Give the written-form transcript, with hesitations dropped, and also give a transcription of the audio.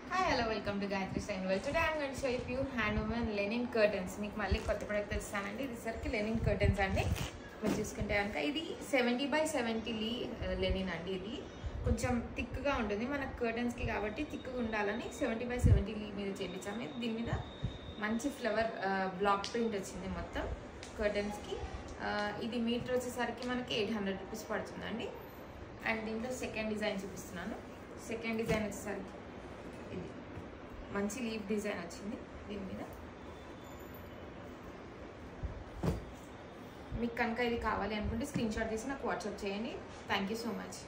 Hi, hello, welcome to Gayatri Style. Well, today I'm going to show you handwoven linen curtains. మీకు మళ్ళీ కొత్త product తెస్తానండి. ఇది సరికి Lenin curtains అండి. మీరు చూసుకుంటే కనుక ఇది 70x70 లెనిన్ అండి. ఇది కొంచెం థిక్గా ఉంటుంది మన కర్టన్స్కి కాబట్టి థిక్గా ఉండాలని 70x70 మీద చేయించాము. దీని మీద మంచి ఫ్లవర్ బ్లాక్ ప్రింట్ వచ్చింది మొత్తం కర్టన్స్కి. ఇది మీటర్ వచ్చేసరికి మనకి 800 రూపీస్ పడుతుందండి. అండ్ దీంట్లో సెకండ్ డిజైన్ చూపిస్తున్నాను. సెకండ్ డిజైన్ వచ్చేసరికి ఇది మంచి లీఫ్ డిజైన్ వచ్చింది. దీని మీద మీకు కనుక ఇది కావాలి అనుకుంటే స్క్రీన్ షాట్ తీసి నాకు వాట్సాప్ చేయండి. Thank you so much.